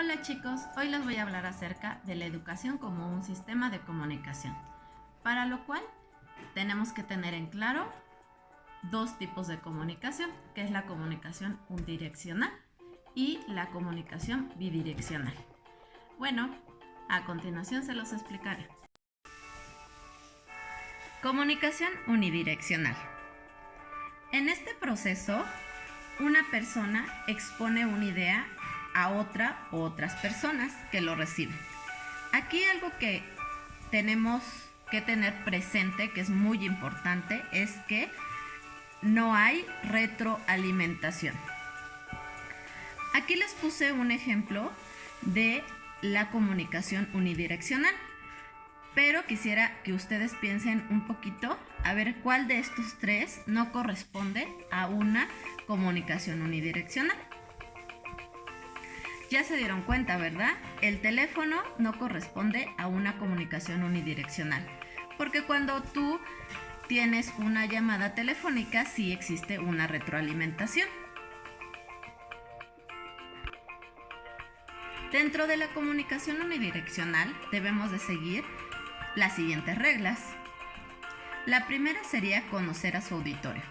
Hola chicos, hoy les voy a hablar acerca de la educación como un sistema de comunicación, para lo cual tenemos que tener en claro dos tipos de comunicación, que es la comunicación unidireccional y la comunicación bidireccional. Bueno, a continuación se los explicaré. Comunicación unidireccional. En este proceso, una persona expone una idea a otra o otras personas que lo reciben. Aquí algo que tenemos que tener presente, que es muy importante, es que no hay retroalimentación. Aquí les puse un ejemplo de la comunicación unidireccional, pero quisiera que ustedes piensen un poquito a ver cuál de estos tres no corresponde a una comunicación unidireccional. Ya se dieron cuenta, ¿verdad? El teléfono no corresponde a una comunicación unidireccional, porque cuando tú tienes una llamada telefónica sí existe una retroalimentación. Dentro de la comunicación unidireccional debemos de seguir las siguientes reglas. La primera sería conocer a su auditorio.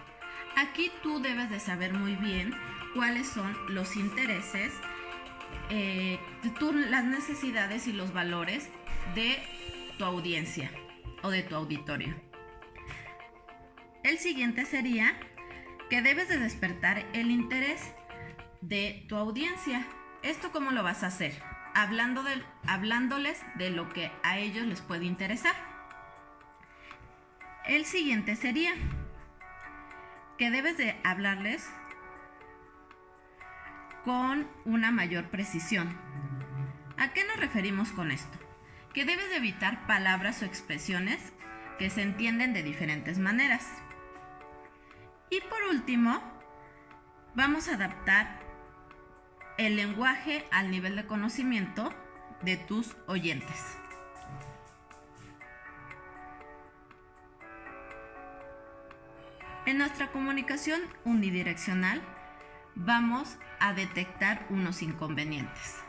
Aquí tú debes de saber muy bien cuáles son los intereses, las necesidades y los valores de tu audiencia o de tu auditorio. El siguiente sería que debes de despertar el interés de tu audiencia. ¿Esto cómo lo vas a hacer? Hablándoles de lo que a ellos les puede interesar. El siguiente sería que debes de hablarles con una mayor precisión. ¿A qué nos referimos con esto? Que debes de evitar palabras o expresiones que se entienden de diferentes maneras. Y por último, vamos a adaptar el lenguaje al nivel de conocimiento de tus oyentes. En nuestra comunicación unidireccional vamos a detectar unos inconvenientes,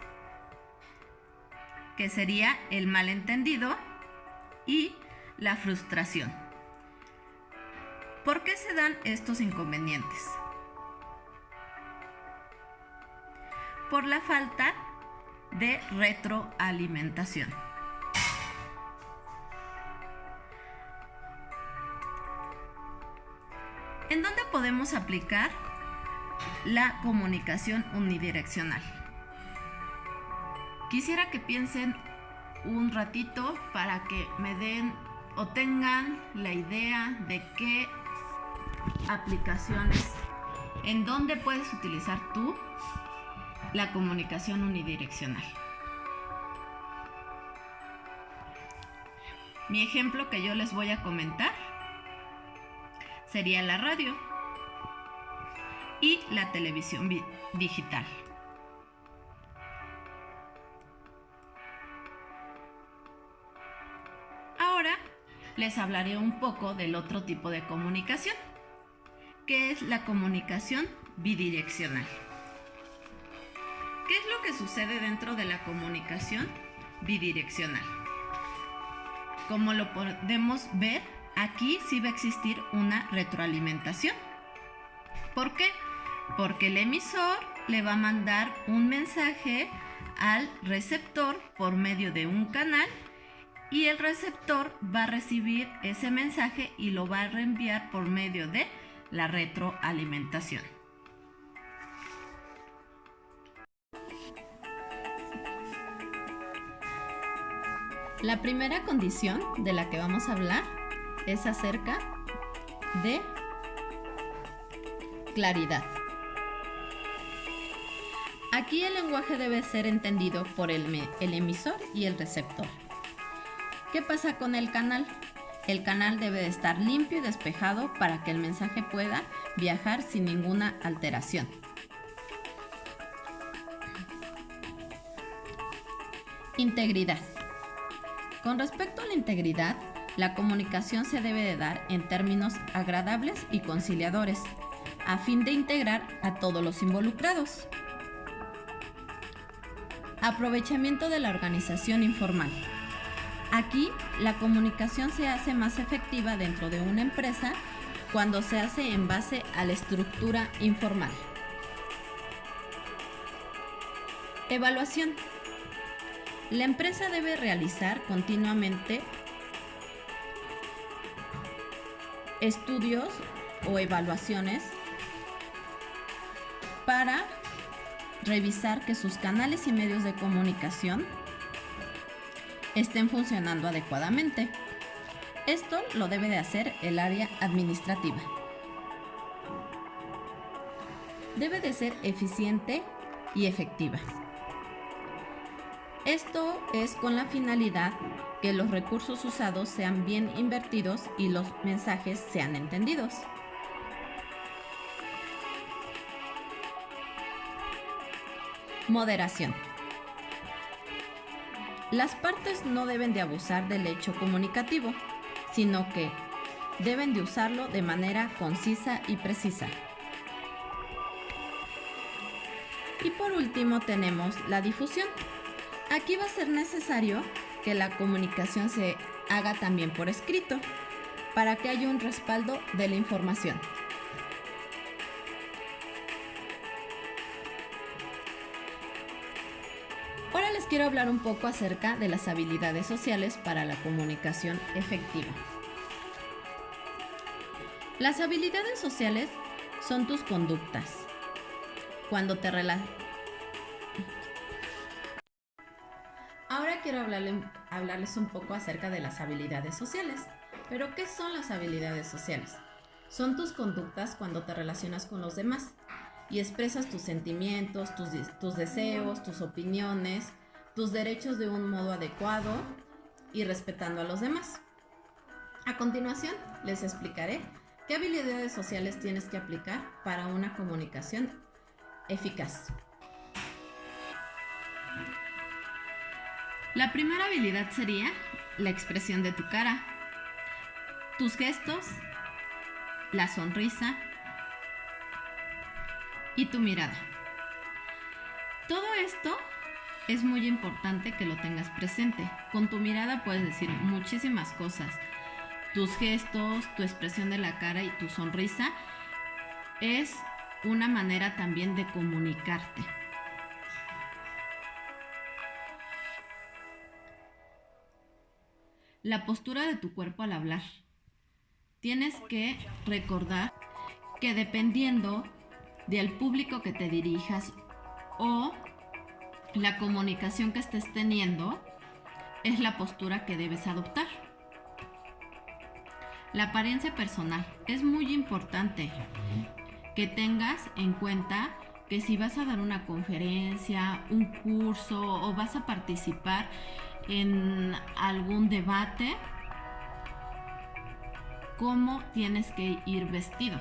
que sería el malentendido y la frustración. ¿Por qué se dan estos inconvenientes? Por la falta de retroalimentación. ¿En dónde podemos aplicar la comunicación unidireccional? Quisiera que piensen un ratito para que me den o tengan la idea de qué aplicaciones, en dónde puedes utilizar tú la comunicación unidireccional. Mi ejemplo que yo les voy a comentar sería la radio y la televisión digital. Ahora les hablaré un poco del otro tipo de comunicación, que es la comunicación bidireccional. ¿Qué es lo que sucede dentro de la comunicación bidireccional? Como lo podemos ver, aquí sí va a existir una retroalimentación. ¿Por qué? Porque el emisor le va a mandar un mensaje al receptor por medio de un canal y el receptor va a recibir ese mensaje y lo va a reenviar por medio de la retroalimentación. La primera condición de la que vamos a hablar es acerca de claridad. Aquí el lenguaje debe ser entendido por el emisor y el receptor. ¿Qué pasa con el canal? El canal debe de estar limpio y despejado para que el mensaje pueda viajar sin ninguna alteración. Integridad. Con respecto a la integridad, la comunicación se debe de dar en términos agradables y conciliadores, a fin de integrar a todos los involucrados. Aprovechamiento de la organización informal. Aquí, la comunicación se hace más efectiva dentro de una empresa cuando se hace en base a la estructura informal. Evaluación. La empresa debe realizar continuamente estudios o evaluaciones para revisar que sus canales y medios de comunicación estén funcionando adecuadamente. Esto lo debe de hacer el área administrativa. Debe de ser eficiente y efectiva. Esto es con la finalidad que los recursos usados sean bien invertidos y los mensajes sean entendidos. Moderación. Las partes no deben de abusar del hecho comunicativo, sino que deben de usarlo de manera concisa y precisa. Y por último tenemos la difusión. Aquí va a ser necesario que la comunicación se haga también por escrito, para que haya un respaldo de la información. Ahora les quiero hablar un poco acerca de las habilidades sociales para la comunicación efectiva. Las habilidades sociales son tus conductas. Cuando te Ahora quiero hablarles un poco acerca de las habilidades sociales. ¿Pero qué son las habilidades sociales? Son tus conductas cuando te relacionas con los demás y expresas tus sentimientos, tus deseos, tus opiniones, tus derechos de un modo adecuado y respetando a los demás. A continuación, les explicaré qué habilidades sociales tienes que aplicar para una comunicación eficaz. La primera habilidad sería la expresión de tu cara, tus gestos, la sonrisa y tu mirada. Todo esto es muy importante que lo tengas presente. Con tu mirada puedes decir muchísimas cosas. Tus gestos, tu expresión de la cara y tu sonrisa es una manera también de comunicarte. La postura de tu cuerpo al hablar. Tienes que recordar que dependiendo del público que te dirijas o la comunicación que estés teniendo, es la postura que debes adoptar. La apariencia personal. Es muy importante que tengas en cuenta que si vas a dar una conferencia, un curso o vas a participar en algún debate, cómo tienes que ir vestido.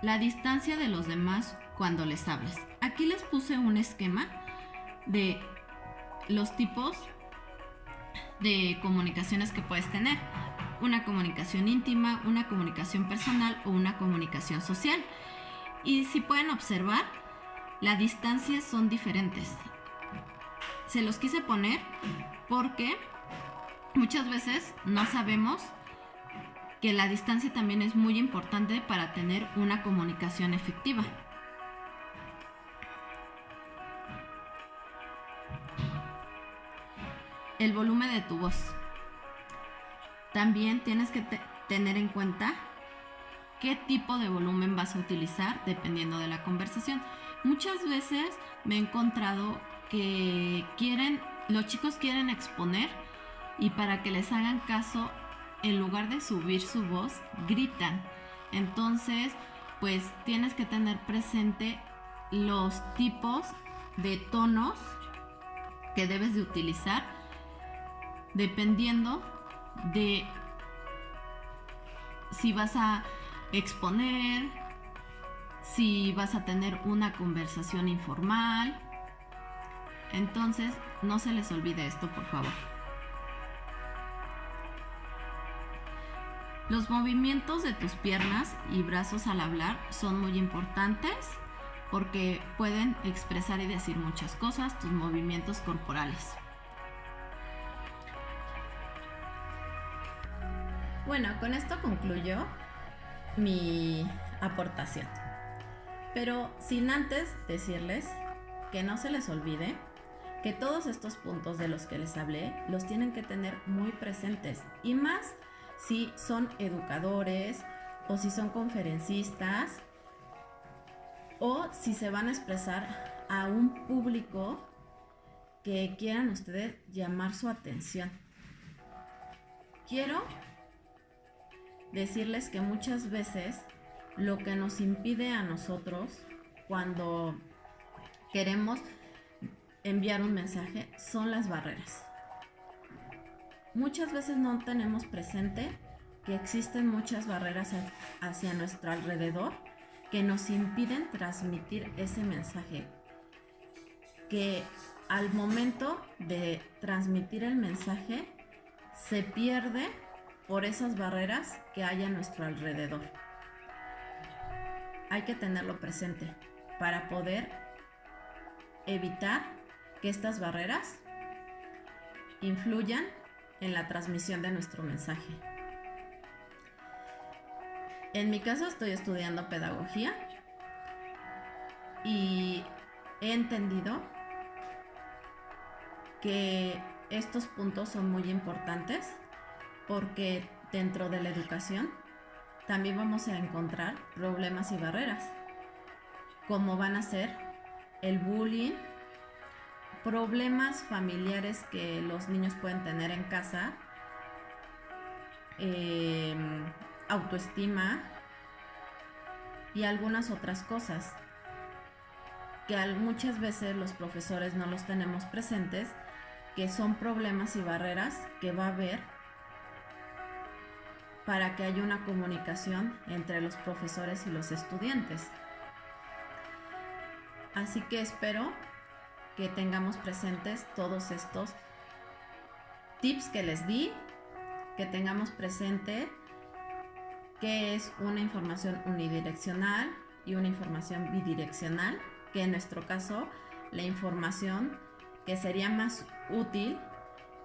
La distancia de los demás cuando les hablas. Aquí les puse un esquema de los tipos de comunicaciones que puedes tener. Una comunicación íntima, una comunicación personal o una comunicación social. Y si pueden observar, las distancias son diferentes. Se los quise poner porque muchas veces no sabemos que la distancia también es muy importante para tener una comunicación efectiva. El volumen de tu voz. También tienes que tener en cuenta qué tipo de volumen vas a utilizar dependiendo de la conversación. Muchas veces me he encontrado que los chicos quieren exponer y para que les hagan caso, en lugar de subir su voz, gritan. Entonces, pues tienes que tener presente los tipos de tonos que debes de utilizar dependiendo de si vas a exponer, si vas a tener una conversación informal. Entonces, no se les olvide esto, por favor. Los movimientos de tus piernas y brazos al hablar son muy importantes porque pueden expresar y decir muchas cosas, tus movimientos corporales. Bueno, con esto concluyo mi aportación. Pero sin antes decirles que no se les olvide que todos estos puntos de los que les hablé los tienen que tener muy presentes, y más si son educadores o si son conferencistas o si se van a expresar a un público que quieran ustedes llamar su atención. Quiero decirles que muchas veces lo que nos impide a nosotros cuando queremos enviar un mensaje son las barreras. Muchas veces no tenemos presente que existen muchas barreras hacia nuestro alrededor que nos impiden transmitir ese mensaje, que al momento de transmitir el mensaje se pierde por esas barreras que hay a nuestro alrededor. Hay que tenerlo presente para poder evitar que estas barreras influyan en la transmisión de nuestro mensaje. En mi caso estoy estudiando pedagogía y he entendido que estos puntos son muy importantes porque dentro de la educación también vamos a encontrar problemas y barreras, como van a ser el bullying, problemas familiares que los niños pueden tener en casa, autoestima y algunas otras cosas que muchas veces los profesores no los tenemos presentes, que son problemas y barreras que va a haber para que haya una comunicación entre los profesores y los estudiantes. Así que espero que tengamos presentes todos estos tips que les di, que tengamos presente qué es una información unidireccional y una información bidireccional, que en nuestro caso la información que sería más útil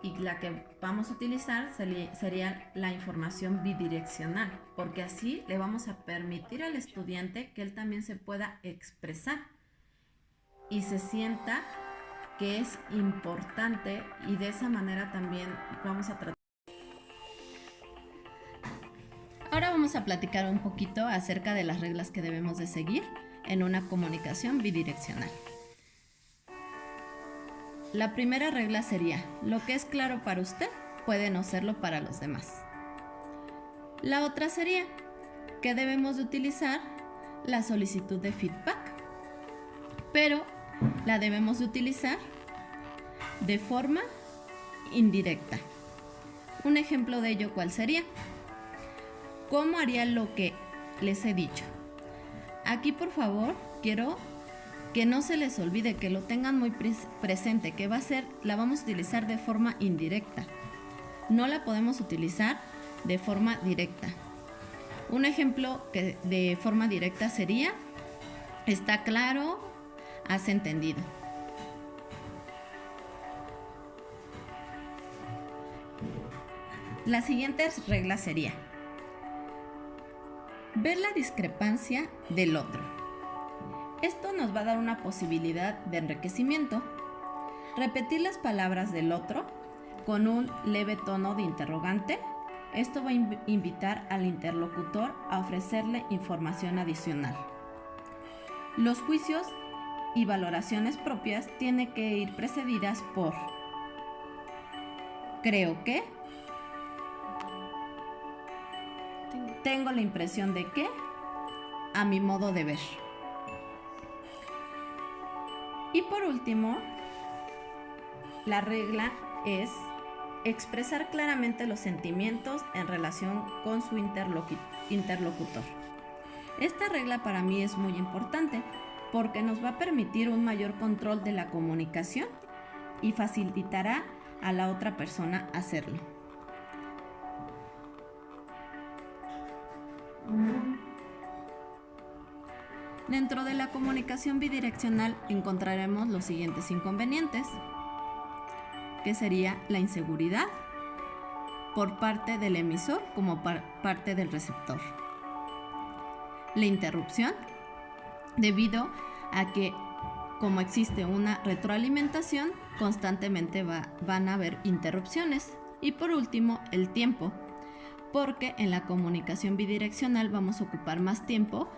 y la que vamos a utilizar sería la información bidireccional, porque así le vamos a permitir al estudiante que él también se pueda expresar y se sienta que es importante, y de esa manera también vamos a tratar. Ahora vamos a platicar un poquito acerca de las reglas que debemos de seguir en una comunicación bidireccional. La primera regla sería: lo que es claro para usted puede no serlo para los demás. La otra sería que debemos de utilizar la solicitud de feedback, pero la debemos de utilizar de forma indirecta. Un ejemplo de ello, ¿cuál sería? ¿Cómo haría lo que les he dicho? Aquí, por favor, quiero que no se les olvide, que lo tengan muy presente, que la vamos a utilizar de forma indirecta. No la podemos utilizar de forma directa. Un ejemplo de forma directa sería: ¿está claro? ¿Has entendido? La siguiente regla sería: ver la discrepancia del otro. Esto nos va a dar una posibilidad de enriquecimiento. Repetir las palabras del otro con un leve tono de interrogante. Esto va a invitar al interlocutor a ofrecerle información adicional. Los juicios y valoraciones propias tienen que ir precedidas por: creo que, tengo la impresión de que, a mi modo de ver. Y por último, la regla es expresar claramente los sentimientos en relación con su interlocutor. Esta regla para mí es muy importante porque nos va a permitir un mayor control de la comunicación y facilitará a la otra persona hacerlo. Dentro de la comunicación bidireccional encontraremos los siguientes inconvenientes, que sería la inseguridad por parte del emisor como parte del receptor. La interrupción, debido a que como existe una retroalimentación, constantemente van a haber interrupciones. Y por último, el tiempo, porque en la comunicación bidireccional vamos a ocupar más tiempo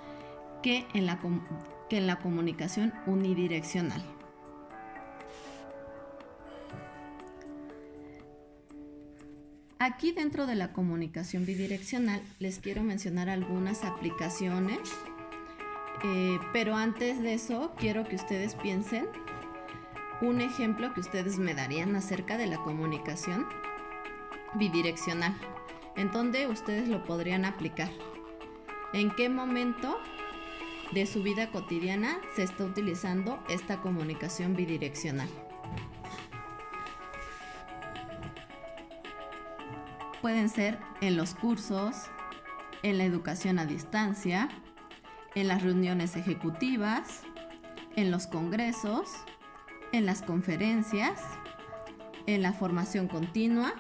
que en la comunicación unidireccional. Aquí dentro de la comunicación bidireccional les quiero mencionar algunas aplicaciones, pero antes de eso quiero que ustedes piensen un ejemplo que ustedes me darían acerca de la comunicación bidireccional, en donde ustedes lo podrían aplicar. ¿En qué momento de su vida cotidiana se está utilizando esta comunicación bidireccional? Pueden ser en los cursos, en la educación a distancia, en las reuniones ejecutivas, en los congresos, en las conferencias, en la formación continua.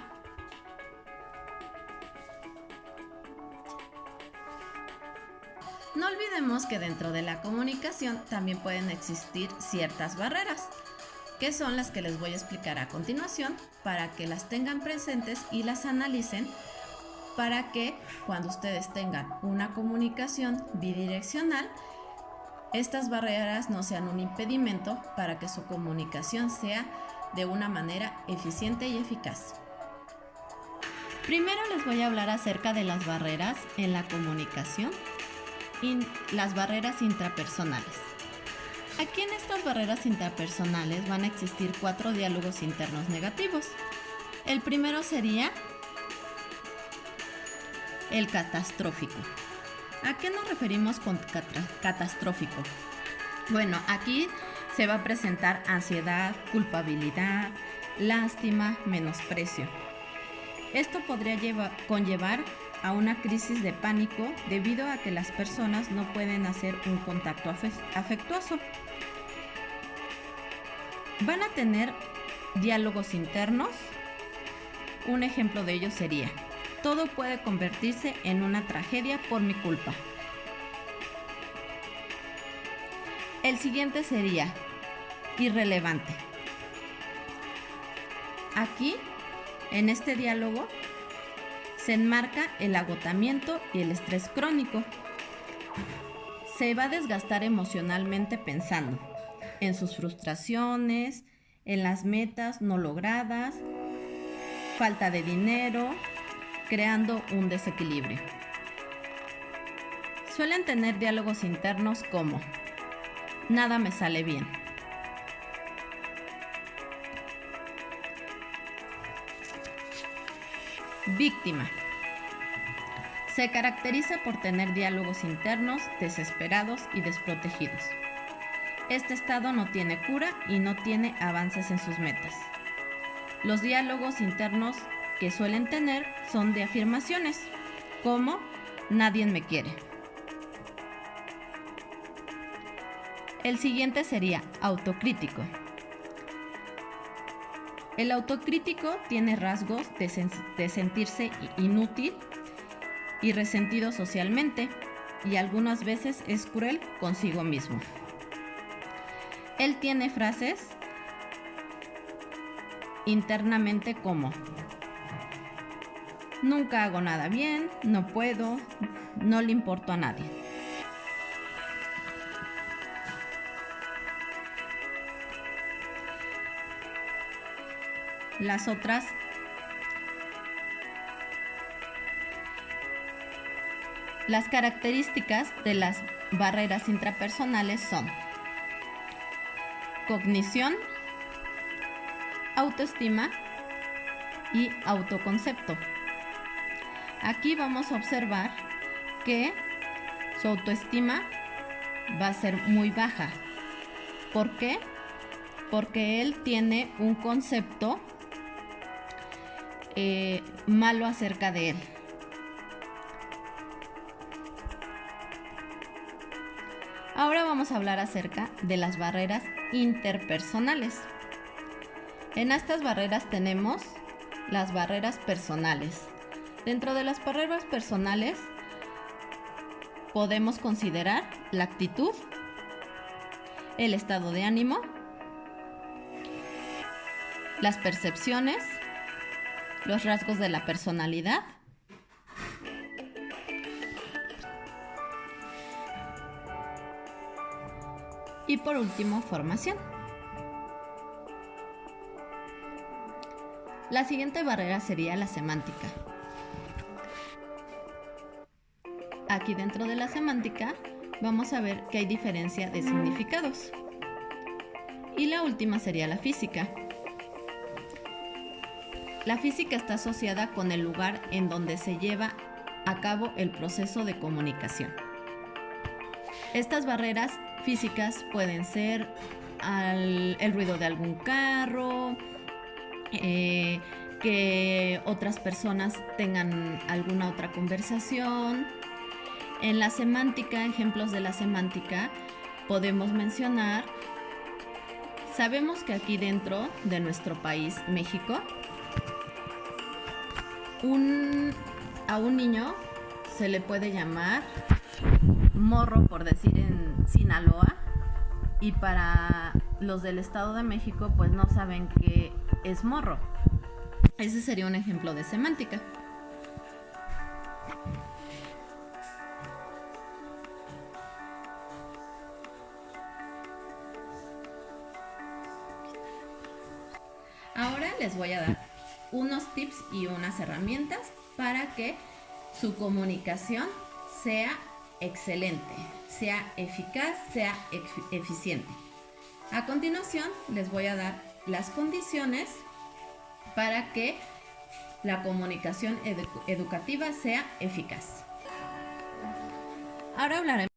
No olvidemos que dentro de la comunicación también pueden existir ciertas barreras, que son las que les voy a explicar a continuación para que las tengan presentes y las analicen, para que cuando ustedes tengan una comunicación bidireccional, estas barreras no sean un impedimento para que su comunicación sea de una manera eficiente y eficaz. Primero les voy a hablar acerca de las barreras en la comunicación y las barreras intrapersonales. Aquí en estas barreras intrapersonales van a existir 4 diálogos internos negativos. El primero sería el catastrófico. ¿A qué nos referimos con catastrófico? Bueno, aquí se va a presentar ansiedad, culpabilidad, lástima, menosprecio. Esto podría conllevar a una crisis de pánico debido a que las personas no pueden hacer un contacto afectuoso. Van a tener diálogos internos. Un ejemplo de ello sería: todo puede convertirse en una tragedia por mi culpa. El siguiente sería irrelevante. Aquí, en este diálogo, se enmarca el agotamiento y el estrés crónico. Se va a desgastar emocionalmente pensando en sus frustraciones, en las metas no logradas, falta de dinero, creando un desequilibrio. Suelen tener diálogos internos como: nada me sale bien. Víctima. Se caracteriza por tener diálogos internos desesperados y desprotegidos. Este estado no tiene cura y no tiene avances en sus metas. Los diálogos internos que suelen tener son de afirmaciones, como: nadie me quiere. El siguiente sería autocrítico. El autocrítico tiene rasgos de sentirse inútil y resentido socialmente, y algunas veces es cruel consigo mismo. Él tiene frases internamente como: nunca hago nada bien, no puedo, no le importo a nadie. Las características de las barreras intrapersonales son cognición, autoestima y autoconcepto. Aquí vamos a observar que su autoestima va a ser muy baja. ¿Por qué? Porque él tiene un concepto malo acerca de él. Ahora vamos a hablar acerca de las barreras interpersonales. En estas barreras tenemos las barreras personales. Dentro de las barreras personales podemos considerar la actitud, el estado de ánimo, las percepciones, los rasgos de la personalidad, y por último, formación. La siguiente barrera sería la semántica. Aquí dentro de la semántica vamos a ver que hay diferencia de significados. Y la última sería la física. La física está asociada con el lugar en donde se lleva a cabo el proceso de comunicación. Estas barreras físicas pueden ser el ruido de algún carro, que otras personas tengan alguna otra conversación. En la semántica, ejemplos de la semántica, podemos mencionar, sabemos que aquí dentro de nuestro país, México, a un niño se le puede llamar morro, por decir en Sinaloa, y para los del Estado de México pues no saben qué es morro. Ese sería un ejemplo de semántica. Ahora les voy a dar unos tips y unas herramientas para que su comunicación sea excelente, sea eficaz, sea eficiente. A continuación les voy a dar las condiciones para que la comunicación educativa sea eficaz. Ahora hablaremos.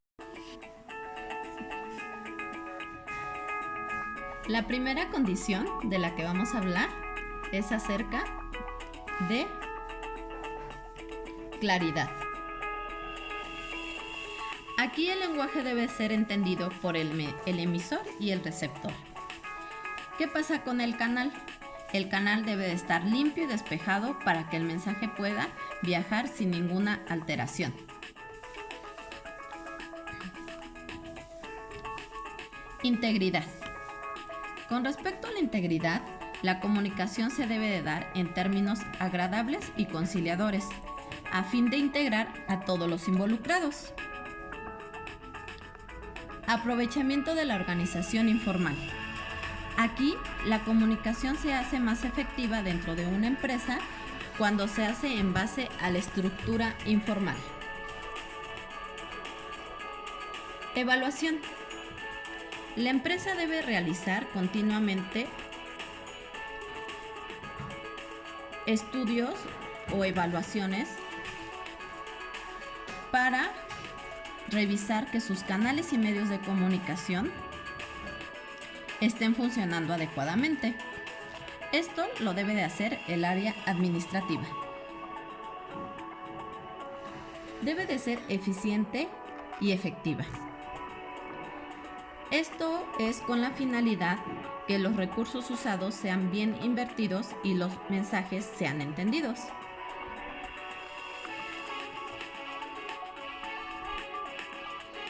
La primera condición de la que vamos a hablar es acerca de claridad. Aquí el lenguaje debe ser entendido por el emisor y el receptor. ¿Qué pasa con el canal? El canal debe de estar limpio y despejado para que el mensaje pueda viajar sin ninguna alteración. Integridad. Con respecto a la integridad, la comunicación se debe de dar en términos agradables y conciliadores, a fin de integrar a todos los involucrados. Aprovechamiento de la organización informal. Aquí, la comunicación se hace más efectiva dentro de una empresa cuando se hace en base a la estructura informal. Evaluación. La empresa debe realizar continuamente estudios o evaluaciones para revisar que sus canales y medios de comunicación estén funcionando adecuadamente. Esto lo debe de hacer el área administrativa. Debe de ser eficiente y efectiva. Esto es con la finalidad que los recursos usados sean bien invertidos y los mensajes sean entendidos.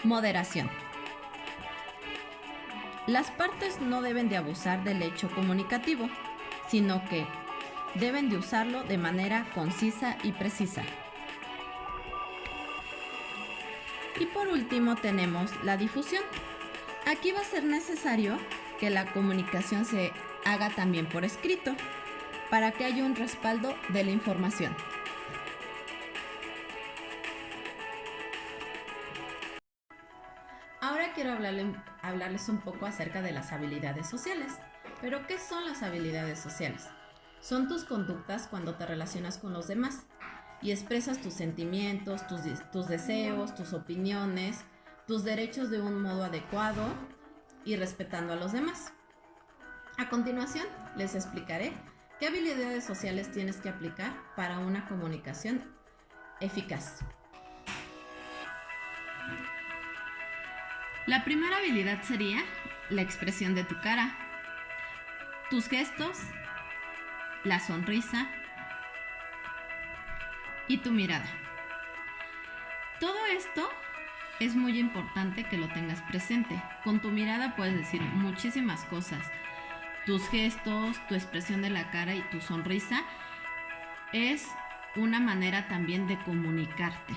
Moderación. Las partes no deben de abusar del hecho comunicativo, sino que deben de usarlo de manera concisa y precisa. Y por último tenemos la difusión. Aquí va a ser necesario que la comunicación se haga también por escrito, para que haya un respaldo de la información. Ahora quiero hablarles un poco acerca de las habilidades sociales. ¿Pero qué son las habilidades sociales? Son tus conductas cuando te relacionas con los demás y expresas tus sentimientos, tus deseos, tus opiniones, tus derechos de un modo adecuado y respetando a los demás. A continuación, les explicaré qué habilidades sociales tienes que aplicar para una comunicación eficaz. La primera habilidad sería la expresión de tu cara, tus gestos, la sonrisa y tu mirada. Todo esto es muy importante que lo tengas presente. Con tu mirada puedes decir muchísimas cosas. Tus gestos, tu expresión de la cara y tu sonrisa es una manera también de comunicarte.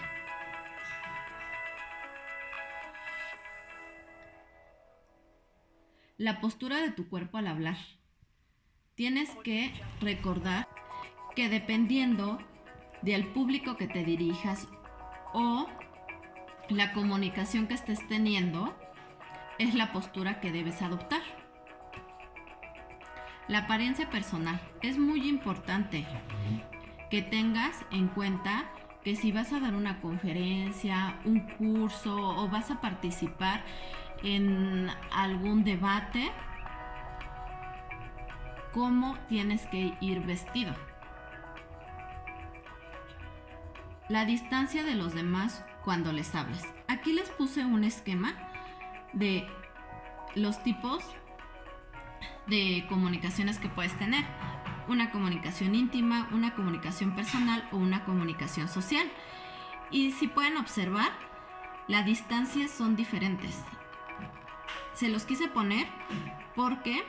La postura de tu cuerpo al hablar. Tienes que recordar que dependiendo del público que te dirijas o la comunicación que estés teniendo, es la postura que debes adoptar. La apariencia personal. Es muy importante que tengas en cuenta que si vas a dar una conferencia, un curso o vas a participar en algún debate, cómo tienes que ir vestido. La distancia de los demás cuando les hables. Aquí les puse un esquema de los tipos de comunicaciones que puedes tener. Una comunicación íntima, una comunicación personal o una comunicación social. Y si pueden observar, las distancias son diferentes. Se los quise poner porque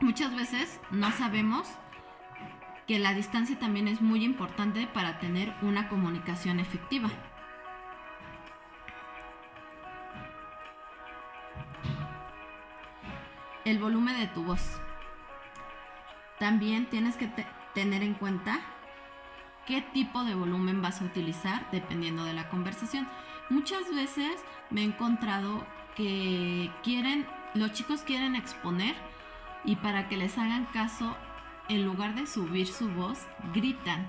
muchas veces no sabemos que la distancia también es muy importante para tener una comunicación efectiva. El volumen de tu voz. También tienes que tener en cuenta qué tipo de volumen vas a utilizar dependiendo de la conversación. Muchas veces me he encontrado que los chicos quieren exponer y para que les hagan caso, en lugar de subir su voz, gritan.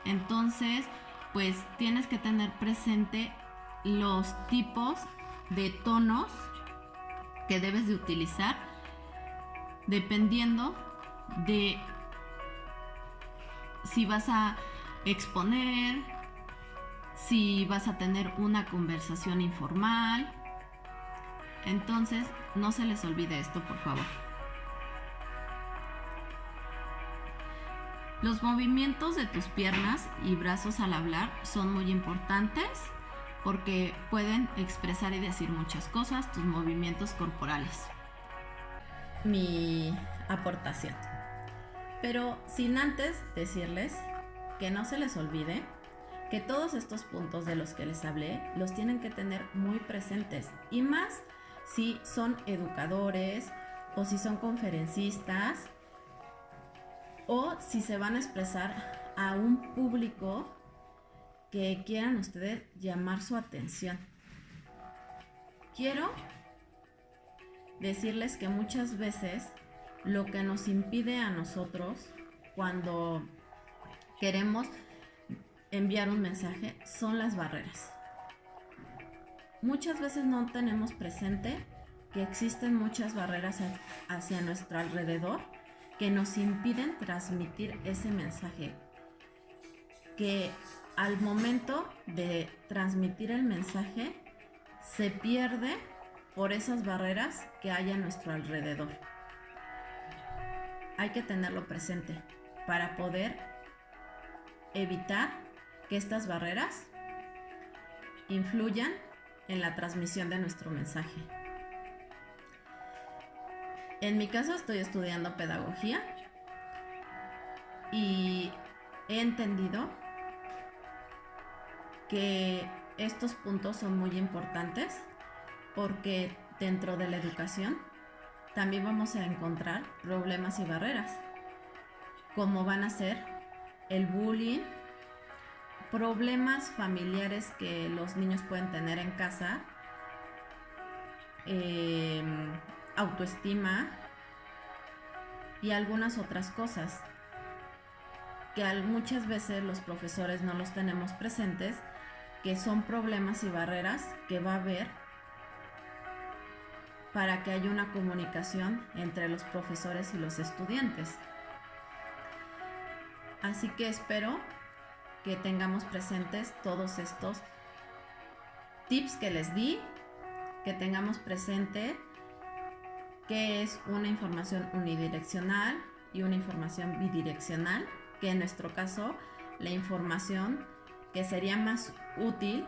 Entonces, pues tienes que tener presente los tipos de tonos que debes de utilizar dependiendo de si vas a exponer, si vas a tener una conversación informal. Entonces, no se les olvide esto, por favor. Los movimientos de tus piernas y brazos al hablar son muy importantes porque pueden expresar y decir muchas cosas, tus movimientos corporales. Mi aportación. Pero sin antes decirles que no se les olvide que todos estos puntos de los que les hablé los tienen que tener muy presentes, y más si son educadores o si son conferencistas o si se van a expresar a un público que quieran ustedes llamar su atención. Quiero decirles que muchas veces lo que nos impide a nosotros cuando queremos enviar un mensaje son las barreras. Muchas veces no tenemos presente que existen muchas barreras hacia nuestro alrededor que nos impiden transmitir ese mensaje, que al momento de transmitir el mensaje se pierde por esas barreras que hay a nuestro alrededor. Hay que tenerlo presente para poder evitar que estas barreras influyan en la transmisión de nuestro mensaje. En mi caso estoy estudiando pedagogía y he entendido que estos puntos son muy importantes porque dentro de la educación también vamos a encontrar problemas y barreras, como van a ser el bullying, problemas familiares que los niños pueden tener en casa, autoestima y algunas otras cosas que muchas veces los profesores no los tenemos presentes, que son problemas y barreras que va a haber para que haya una comunicación entre los profesores y los estudiantes. Así que espero que tengamos presentes todos estos tips que les di que tengamos presente qué es una información unidireccional y una información bidireccional, que en nuestro caso la información que sería más útil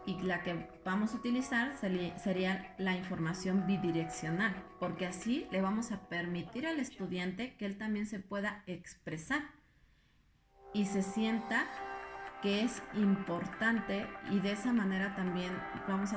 y la que vamos a utilizar sería la información bidireccional, porque así le vamos a permitir al estudiante que él también se pueda expresar y se sienta que es importante, y de esa manera también vamos a